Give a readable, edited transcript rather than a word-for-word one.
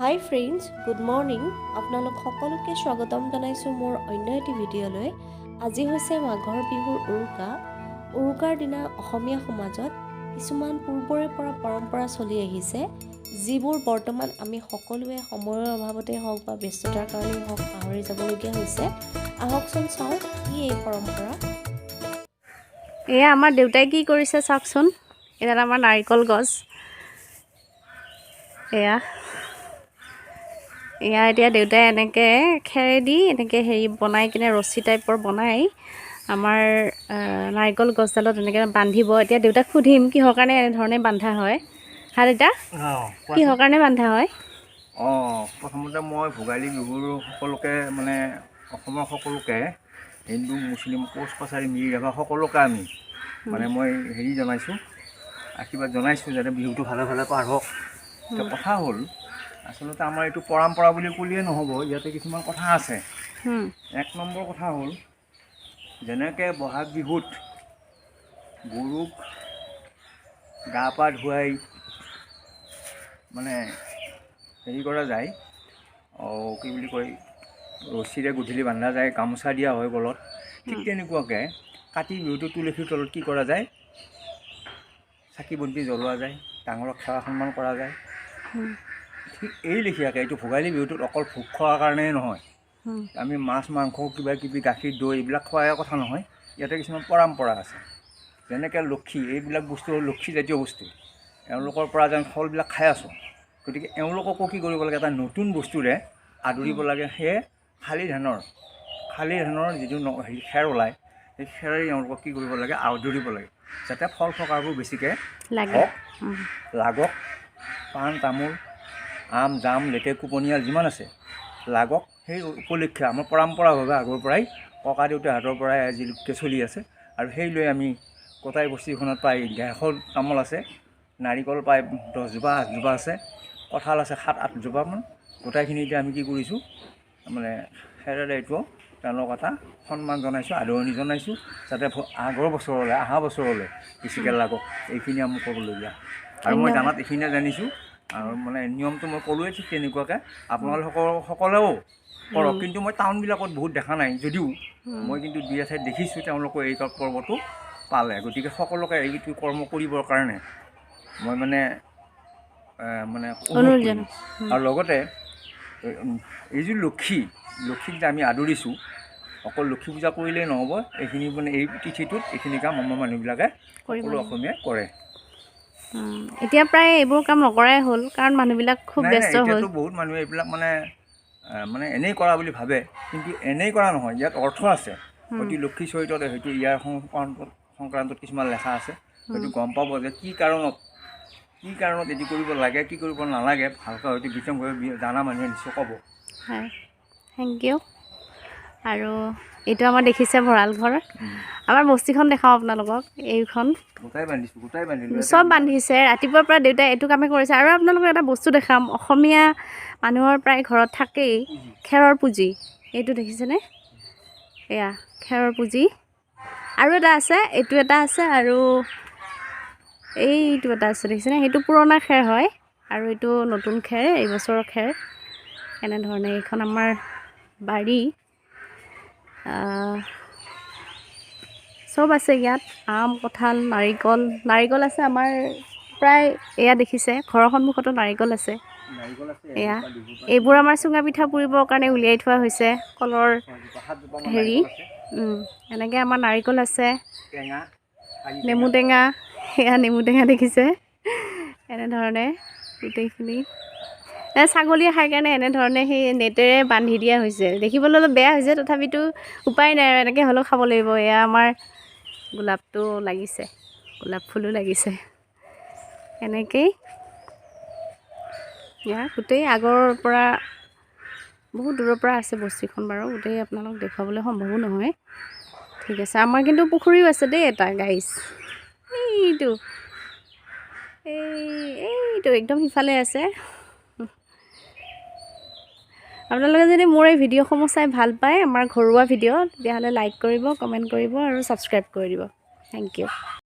হাই friends, good morning. আপোনালোক সকলোকে স্বাগতম জনাইছোঁ মোৰ অন্য এটি ভিডিঅ'লৈ। আজি হৈছে মাঘৰ বিহুৰ উৰুকা। উৰুকাৰ দিনা অসমীয়া সমাজত কিছুমান পূৰ্বৰে পৰা পৰম্পৰা চলি আহিছে, যিবোৰ বৰ্তমান আমি সকলোৱে সময়ৰ অভাৱতে হওক বা ব্যস্ততাৰ কাৰণেই হওক পাহৰি যাবলগীয়া হৈছে। আহকচোন চাওঁ কি এই পৰম্পৰা। এয়া আমাৰ দেউতাই কি কৰিছে চাওকচোন। এডাল আমাৰ নাৰিকল গছ। এয়া এতিয়া দেউতাই এনেকৈ খেৰেদি এনেকৈ বনাই কিনে ৰছী টাইপৰ বনাই আমাৰ নাৰিকল গছডালত এনেকৈ বান্ধিব। এতিয়া দেউতাক সুধিম কিহৰ কাৰণে এনেধৰণে বান্ধা হয়। হা দেউতা, কিহৰ কাৰণে বান্ধা হয়? প্ৰথমতে মই ভোগালী বিহুৰ সকলোকে অসমৰ সকলোকে হিন্দু মুছলিম কোচ কছাৰী মিৰি ৰাভা সকলোকে আমি মই জনাইছোঁ, আশীৰ্বাদ জনাইছোঁ যাতে বিহুটো ভালে ভালে পাৰ হওক। এতিয়া কথা হ'ল আচলতে আমাৰ এইটো পৰম্পৰা বুলি ক'লেই নহ'ব, ইয়াতে কিছুমান কথা আছে। এক নম্বৰ কথা হ'ল যেনেকৈ বহাগ বিহুত গৰুক গা পা ধুৱাই কৰা যায়, কি বুলি কয়, ৰছীৰে গধূলি বন্ধা যায়, গামোচা দিয়া হয় গলত। ঠিক তেনেকুৱাকৈ কাতি বিহুটো তুলসীৰ তলত কি কৰা যায়, চাকি বন্তি জ্বলোৱা যায়, ডাঙৰক সেৱা সন্মান কৰা যায়। ঠিক এই লেখীয়াকৈ এইটো ভোগালী বিহুটোত অকল ভোগ খোৱাৰ কাৰণেই নহয়, আমি মাছ মাংস কিবা কিবি গাখীৰ দৈ এইবিলাক খোৱাৰ কথা নহয়। ইয়াতে কিছুমান পৰম্পৰা আছে। যেনেকৈ লক্ষী, এইবিলাক বস্তু হ'ল লক্ষীজাতীয় বস্তু, এওঁলোকৰ পৰা যেন ফলবিলাক খাই আছোঁ। গতিকে এওঁলোককো কি কৰিব লাগে, এটা নতুন বস্তুৰে আদৰিব লাগে। সেয়ে শালি ধানৰ যিটো খেৰ ওলায়, সেই খেৰেৰে এওঁলোকক কি কৰিব লাগে, আদৰিব লাগে, যাতে ফল ফকাৰবোৰ বেছিকৈ লাগক। পাণ তামোল আম জাম লেটেকু পনিয়াল যিমান আছে লাগক। সেই উপলক্ষে আমাৰ পৰম্পৰাভাৱে আগৰ পৰাই ককা দেউতাহঁতৰ পৰাই আজিলৈকে চলি আছে। আৰু সেই লৈ আমি গোটাই বস্তিখনত প্ৰায় 150 তামোল আছে, নাৰিকল প্ৰায় 10জোপা 8জোপা আছে, কঁঠাল আছে 7-8 জোপামান। গোটাইখিনিতে আমি কি কৰিছোঁ, খেৰেৰে এইটো তেওঁলোকক এটা সন্মান জনাইছোঁ, আদৰণি জনাইছোঁ, যাতে আগৰ বছৰলৈ অহা বছৰলৈ বেছিকৈ লাগক। এইখিনি আমি ক'বলগীয়া। আৰু মই জানাত এইখিনিয়ে জানিছোঁ। আৰু নিয়মটো মই ক'লোৱে, ঠিক তেনেকুৱাকৈ আপোনালোকসকলেও কৰক। কিন্তু মই টাউনবিলাকত বহুত দেখা নাই, যদিও মই কিন্তু দুই এঠাইত দেখিছোঁ তেওঁলোকে এই পৰ্বটো পালে। গতিকে সকলোকে এইটো কৰ্ম কৰিবৰ কাৰণে মই অনুৰোধ কৰিম। আৰু লগতে এই যি লক্ষীক যে আমি আদৰিছোঁ, অকল লক্ষী পূজা কৰিলেই নহ'ব। এইখিনি এই তিথিটোত এইখিনি কাম আমাৰ মানুহবিলাকে সকলো অসমীয়াই কৰে। এতিয়া প্ৰায় এইবোৰ কাম নকৰাই হ'ল, কাৰণ মানুহবিলাক খুব ব্যস্ত হ'ল। এতিয়াতো বহুত মানুহে এইবিলাক এনেই কৰা বুলি ভাবে, কিন্তু এনেই কৰা নহয়, ইয়াত অৰ্থ আছে। হয়তো লক্ষী চৰিত্ৰত হয়তো ইয়াৰ সংক্ৰান্তত কিছুমান লেখা আছে, হয়তো গম পাব যে কি কাৰণত এটি কৰিব লাগে, কি কৰিব নালাগে, ভালকৈ হয়তো বিতংভাৱে জানা মানুহে নিশ্চয় ক'ব। হয়, থেংক ইউ। আৰু এইটো আমাৰ দেখিছে ভঁৰাল ঘৰ। আমাৰ বস্তিখন দেখাওঁ আপোনালোকক। এইখন চব বান্ধিছে, ৰাতিপুৱাৰ পৰা দেউতাই এইটো কামেই কৰিছে। আৰু আপোনালোকক এটা বস্তু দেখাম, অসমীয়া মানুহৰ প্ৰায় ঘৰত থাকেই খেৰৰ পুঁজি। এইটো দেখিছেনে? এয়া খেৰৰ পুঁজি। আৰু এটা আছে, এইটো এটা আছে, আৰু এইটো এটা আছে, দেখিছেনে? সেইটো পুৰণা খেৰ হয়, আৰু এইটো নতুন খেৰ, এইবছৰৰ খেৰ। এনেধৰণে এইখন আমাৰ বাৰী। চব আছে ইয়াত, আম কঁঠাল নাৰিকল আছে আমাৰ প্ৰায়। এয়া দেখিছে, ঘৰৰ সন্মুখতো নাৰিকল আছে। এয়া এইবোৰ আমাৰ চুঙা পিঠা পুৰিবৰ কাৰণে উলিয়াই থোৱা হৈছে, কলৰ এনেকৈ আমাৰ নাৰিকল আছে, নেমু টেঙা। সেয়া নেমু টেঙা দেখিছে। এনেধৰণে গোটেইখিনি ছাগলীয়ে খাই কাৰণে এনেধৰণে সেই নেটেৰে বান্ধি দিয়া হৈছে। দেখিবলৈ অলপ বেয়া হৈছে, তথাপিতো উপায় নাই আৰু, এনেকৈ হ'লেও খাব লাগিব। এয়া আমাৰ গোলাপটো লাগিছে, গোলাপ ফুলো লাগিছে। এনেকেই ইয়াৰ গোটেই আগৰ পৰা বহুত দূৰৰ পৰা আছে বস্তিখন বাৰু, গোটেই আপোনালোক দেখুৱাবলৈ সম্ভৱো নহয়। ঠিক আছে, আমাৰ কিন্তু পুখুৰীও আছে দেই এটা, গাইছ। এইটো একদম সিফালে আছে। আপোনালোকে যদি মোৰ এই ভিডিঅ'সমূহ চাই ভাল পায়, আমাৰ ঘৰুৱা ভিডিঅ', তেতিয়াহ'লে লাইক কৰিব, কমেণ্ট কৰিব আৰু ছাবস্ক্ৰাইব কৰি দিব। Thank U.